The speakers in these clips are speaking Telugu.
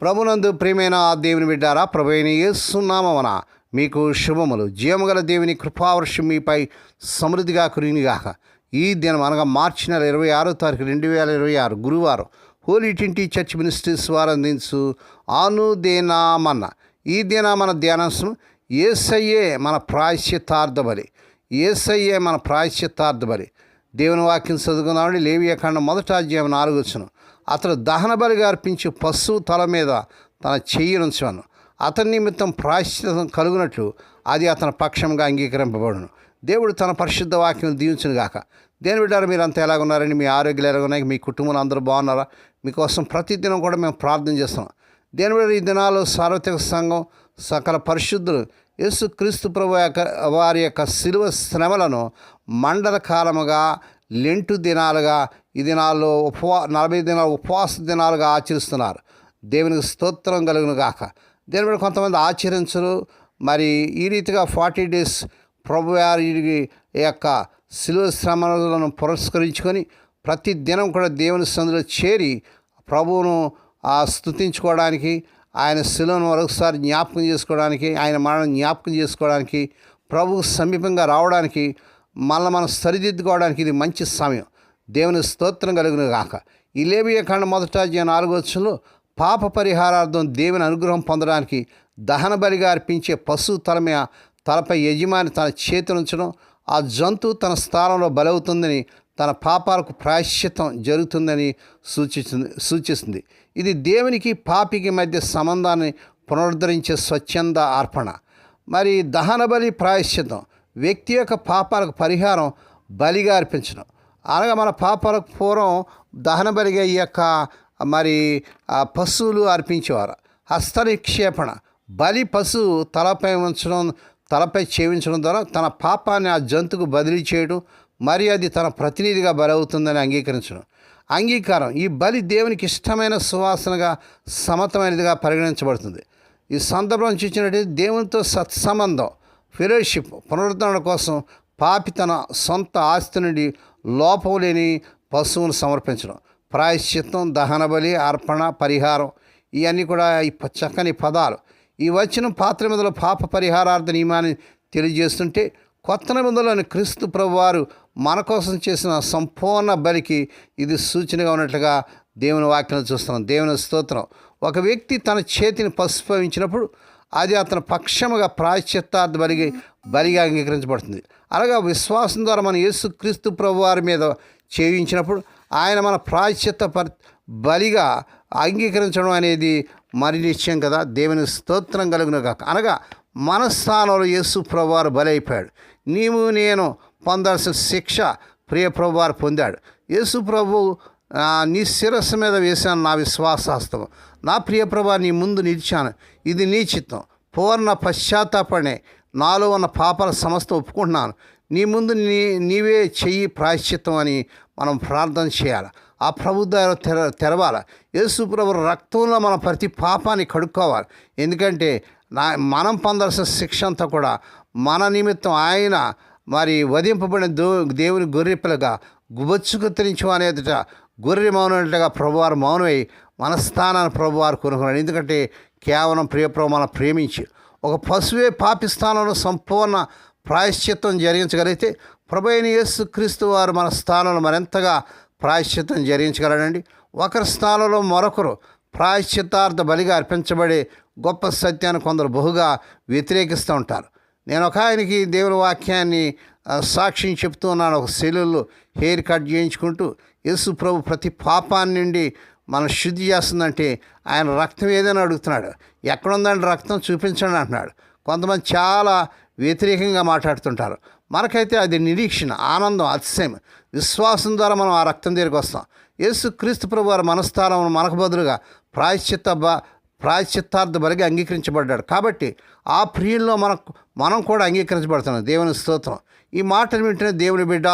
ప్రభునందు ప్రియమైన దేవుని బిడ్డారా, ప్రభు అయిన యేసు నామమున మీకు శుభములు. జీవముగల దేవుని కృపావర్షం మీపై సమృద్ధిగా కురినిగాక. ఈ దినం అనగా మార్చి నెల 26వ తారీఖు 2026 గురువారం హోలీ ట్రింటీ చర్చ్ మినిస్ట్రీస్ వారు అందించు అనుదేనామన్న. ఈ దిన మన ధ్యానాంశం యేసయ్యే మన ప్రాయశ్చిత్తార్థ బలి. యేసయ్యే మన ప్రాయశ్చిత్తార్థ బలి. దేవుని వాక్యం చదువుకుందామండి. లేవియాకాండం 1వ అధ్యాయం 4వ వచనం. అతడు దహన బలిగా అర్పించి పశువు తల మీద తన చెయ్యి ఉంచును. అతని నిమిత్తం ప్రాయశ్చిత్తం కలుగునట్లు అది అతని పక్షంగా అంగీకరింపబడును. దేవుడు తన పరిశుద్ధ వాక్యం దీవించును గాక. దేని బిడ్డారు, మీరు అంతా ఎలాగున్నారండి? మీ ఆరోగ్యాలు ఎలాగున్నాయి? మీ కుటుంబంలో అందరూ బాగున్నారా? మీకోసం ప్రతిదినం కూడా మేము ప్రార్థన చేస్తున్నాం. దేని బిడ్డారు, ఈ దినాలు సార్వత్రిక సంఘం సకల పరిశుద్ధులు యేసుక్రీస్తు ప్రభు వారి యొక్క శిలువ శ్రమలను మండల కాలముగా, లెంటు దినాలుగా, ఈ దినాల్లో 40 దినాలు ఉపవాస దినాలుగా ఆచరిస్తున్నారు. దేవునికి స్తోత్రం కలుగును గాక. దేని మీద కొంతమంది ఆచరించరు. మరి ఈ రీతిగా 40 days ప్రభు వారి యొక్క శిలువ శ్రమలను పురస్కరించుకొని ప్రతి దినం కూడా దేవుని సన్నిధిలో చేరి ప్రభువును స్తుతించుకోవడానికి, ఆయన శిలువను మరొకసారి జ్ఞాపకం చేసుకోవడానికి, ఆయన మరణం జ్ఞాపకం చేసుకోవడానికి, ప్రభువు సమీపంగా రావడానికి, మళ్ళీ మనం సరిదిద్దుకోవడానికి ఇది మంచి సమయం. దేవుని స్తోత్రం కలుగును గాక. ఈ లేవియాకాండం 1వ అధ్యాయం 4వ వచనంలో పాప పరిహారార్థం దేవుని అనుగ్రహం పొందడానికి దహన బలిగా అర్పించే పశువు తలపై యజమాని తన చేతి ఉంచడం, ఆ జంతువు తన స్థానంలో బలవుతుందని, తన పాపాలకు ప్రాయశ్చిత్తం జరుగుతుందని సూచిస్తుంది. ఇది దేవునికి పాపికి మధ్య సంబంధాన్ని పునరుద్ధరించే స్వచ్ఛంద అర్పణ. మరి దహన బలి ప్రాయశ్చిత్తం వ్యక్తి యొక్క పాపాలకు పరిహారం బలిగా అర్పించడం. అనగా మన పాపాలకు పూర్వం దహన బలిగా ఈ యొక్క మరి పశువులు అర్పించేవారు. హస్తనిక్షేపణ బలి పశువు తలపై చేయించడం ద్వారా తన పాపాన్ని ఆ జంతువుకు బదిలీ చేయడం, మరి అది తన ప్రతినిధిగా బలవుతుందని అంగీకారం. ఈ బలి దేవునికి ఇష్టమైన సువాసనగా, సమతమైనదిగా పరిగణించబడుతుంది. ఈ సందర్భం చూసినట్టు దేవునితో సత్సంబంధం, ఫెలోషిప్ పునరుద్ధరణ కోసం పాపి తన సొంత ఆస్తి నుండి లోపం లేని పశువును సమర్పించడం. ప్రాయశ్చిత్తం, దహన బలి, అర్పణ, పరిహారం, ఇవన్నీ కూడా ఈ చక్కని పదాలు. ఈ వచనం పాత నిబంధనలో పాప పరిహారార్థ నియమాన్ని తెలియజేస్తుంటే, కొత్త నిబంధనలోని క్రీస్తు ప్రభువారు మన కోసం చేసిన సంపూర్ణ బలికి ఇది సూచనగా ఉన్నట్లుగా దేవుని వాక్యం చూస్తున్నాం. దేవుని స్తోత్రం. ఒక వ్యక్తి తన చేతిని పశుపవించినప్పుడు అది అతని పక్షముగా ప్రాయశ్చిత్తార్థ బలిగా అంగీకరించబడుతుంది. అలాగా విశ్వాసం ద్వారా మనం యేసుక్రీస్తు ప్రభువారి మీద చేయించినప్పుడు ఆయన మన ప్రాయశ్చిత్త బలిగా అంగీకరించడం అనేది మరి నిశ్చయం కదా. దేవుని స్తోత్రం కలుగును గాక. అనగా మన స్థానంలో యేసు ప్రభువారు బలి అయిపోయాడు. నీవు నేను పొందాల్సిన శిక్ష ప్రియ ప్రభువారు పొందాడు. యేసు ప్రభు నీ శిరస్సు మీద వేశాను నా విశ్వాసాస్తం. నా ప్రియ ప్రభువారు నీ ముందు నిలిచాను, ఇది నీ చిత్తం. పూర్ణ పశ్చాత్తాపడే నాలో ఉన్న పాపాల సమస్త ఒప్పుకుంటున్నాను, నీ ముందు నీవే చెయ్యి ప్రాయశ్చిత్తం అని మనం ప్రార్థన చేయాలి. ఆ ప్రభు ద్వారా తెరవాలి. యేసు ప్రభు రక్తంలో మన ప్రతి పాపాన్ని కడుక్కోవాలి. ఎందుకంటే మనం పొందాల్సిన శిక్ష అంతా కూడా మన నిమిత్తం ఆయన మరి వధింపబడిన దేవుని గొర్రెపిల్లగా గుబొచ్చుకు తెరించు అనేదిట గొర్రె మౌనట్టుగా ప్రభువారు మౌనమై మన స్థానాన్ని ప్రభువారు కొనుక్కున్నాడు. ఎందుకంటే కేవలం ప్రియప్రభు మనం ప్రేమించి ఒక పశువే పాపి స్థానంలో సంపూర్ణ ప్రాయశ్చిత్తం జరిగించగలిగితే ప్రభు అయిన యేసుక్రీస్తు వారు మన స్థానంలో మరింతగా ప్రాయశ్చిత్తం జరిగించగలడండి. ఒకరి స్థానంలో మరొకరు ప్రాయశ్చిత్తార్థ బలిగా అర్పించబడే గొప్ప సత్యాన్ని కొందరు బహుగా వ్యతిరేకిస్తూ ఉంటారు. నేను ఒక ఆయనకి దేవుని వాక్యాన్ని సాక్ష్యం చెప్తూ ఉన్నాను. ఒక సెలవుల్లో హెయిర్ కట్ చేయించుకుంటూ యేసు ప్రభు ప్రతి పాపాన్ని నుండి మనం శుద్ధి చేస్తుందంటే ఆయన రక్తం ఏదైనా అడుగుతున్నాడు. ఎక్కడుందంటే రక్తం చూపించండి అంటున్నాడు. కొంతమంది చాలా వ్యతిరేకంగా మాట్లాడుతుంటారు. మనకైతే అది నిరీక్షణ, ఆనందం, అతిశయం. విశ్వాసం ద్వారా మనం ఆ రక్తం దగ్గరికి వస్తాం. యేసుక్రీస్తు ప్రభు వారి మనస్థానం మనకు బదులుగా ప్రాయశ్చిత్తార్థ బలిగా అంగీకరించబడ్డాడు. కాబట్టి ఆ ప్రియుల్లో మనం కూడా అంగీకరించబడుతున్నాం. దేవుని స్తోత్రం. ఈ మాటలు వింటేనే దేవుని బిడ్డ,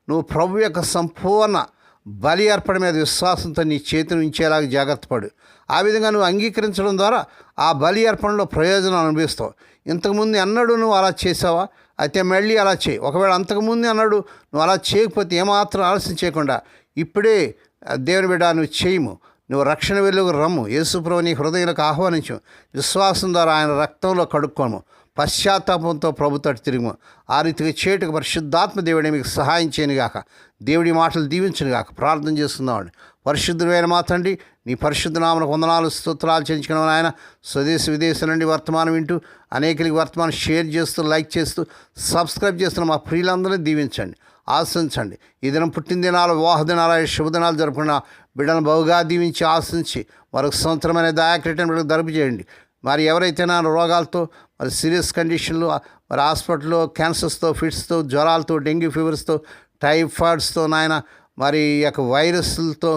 నువ్వు ప్రభు యొక్క సంపూర్ణ బలి అర్పణ మీద విశ్వాసంతో నీ చేతిని ఉంచేలాగా జాగ్రత్త పడు. ఆ విధంగా నువ్వు అంగీకరించడం ద్వారా ఆ బలి అర్పణలో ప్రయోజనం అనుభవిస్తావు. ఇంతకుముందు ఎన్నడూ నువ్వు అలా చేసావా? అయితే మళ్ళీ అలా చేయి. ఒకవేళ అంతకుముందు అన్నాడు నువ్వు అలా చేయకపోతే ఏమాత్రం ఆలస్యం చేయకుండా ఇప్పుడే దేవుని బిడ్డ నువ్వు చేయము. నువ్వు రక్షణ వెలుగు రమ్ము. యేసుప్రభు నీ హృదయంలోకి ఆహ్వానించు. విశ్వాసం ద్వారా ఆయన రక్తంలో కడుక్కోము. పశ్చాత్తాపంతో ప్రభుత్వ తిరుగుము. ఆ రీతిగా చేటుకు పరిశుద్ధాత్మ దేవుడే మీకు సహాయం చేయనుగాక. దేవుడి మాటలు దీవించునుగాక. ప్రార్థన చేస్తున్నామండి. పరిశుద్ధుడైన మా తండ్రి, నీ పరిశుద్ధ నామమునకు వందనాలు స్తోత్రాలు చెల్లించుకున్నాం ఆయన. స్వదేశ విదేశాల నుండి వర్తమానం వింటూ అనేకలకి వర్తమానం షేర్ చేస్తూ, లైక్ చేస్తూ, సబ్స్క్రైబ్ చేస్తున్న మా ప్రియులందరినీ దీవించండి, ఆశించండి. ఈ దినం పుట్టిన దినాలు, వివాహ దినాలు, శుభదినాలు జరుపుకున్న బిడ్డను బహుగా దీవించి ఆశించి మరొక సంవత్సరమైన దయాక్రీటం బిడ్డకు దరుపు చేయండి. మరి ఎవరైతే నా రోగాలతో, మరి సీరియస్ కండిషన్లు, మరి హాస్పిటల్లో క్యాన్సర్స్తో, ఫిట్స్తో, జ్వరాలతో, డెంగ్యూ ఫీవర్స్తో, టైఫాయిడ్స్తో నాయన, మరి ఈ యొక్క వైరస్లతో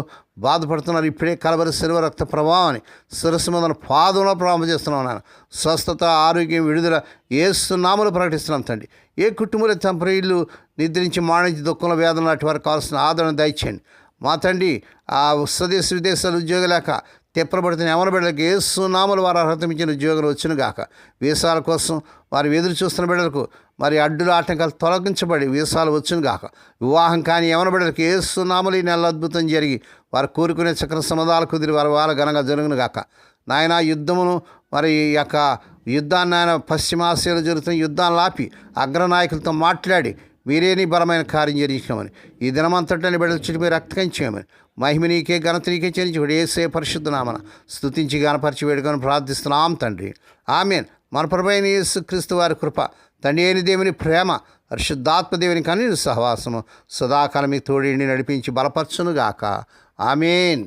బాధపడుతున్నారు. ఇప్పుడే కలవరి శిలువ రక్త ప్రభావాన్ని శిరస్సు మీద పాదంలో ప్రారంభం చేస్తున్నాం నాయన. స్వస్థత, ఆరోగ్యం, విడుదల యేసు నామములో ప్రకటిస్తున్నాం తండ్రి. ఏ కుటుంబంలో తమ ప్రియులు నిద్రించి మాణిజ్య దుఃఖంలో వేదన లాంటి వారికి కావాల్సిన ఆదరణ దయచేయండి మా తండ్రి. ఆ స్వదేశ విదేశాలు ఉద్యోగం లేక తెప్పబడుతున్న ఎవరి బిడ్డలకు యేసు నామముల వారు అర్హత మించిన ఉద్యోగాలు వచ్చును గాక. వీసాల కోసం వారు ఎదురు చూస్తున్న బిడ్డలకు మరి అడ్డుల ఆటంకాలు తొలగించబడి వీసాలు వచ్చును గాక. వివాహం కానీ ఎవరి బిడ్డలకు యేసు నామములు ఈ నెల అద్భుతం జరిగి వారు కోరుకునే చక్ర సమాధాలు కుదిరి వారి వాళ్ళ ఘనంగా జరుగును గాక. నాయన యుద్ధమును, మరి ఈ యొక్క యుద్ధాన్ని ఆయన పశ్చిమాసియాలో జరుగుతున్న యుద్ధాన్ని ఆపి అగ్రనాయకులతో మాట్లాడి మీరే నీ బలమైన కార్యం జరిగించామని, ఈ దినమంతటాన్ని బిడ్డలు చుట్టుపై రక్తకంచేయమని, మహిమ నీకే, ఘనత నీకే చెల్లించి యేసే పరిశుద్ధ నామన స్తుతించి గణపరిచి వేడుకొని ప్రార్థిస్తున్నాం తండ్రి. ఆమేన్. మన ప్రభువైన యేసుక్రీస్తు వారి కృప, తండ్రి అయిన దేవుని ప్రేమ, పరిశుద్ధాత్మ దేవుని కన్నీరు సహవాసము సదాకాలం మీకు తోడి నడిపించి బలపరచునుగాక. ఆమేన్.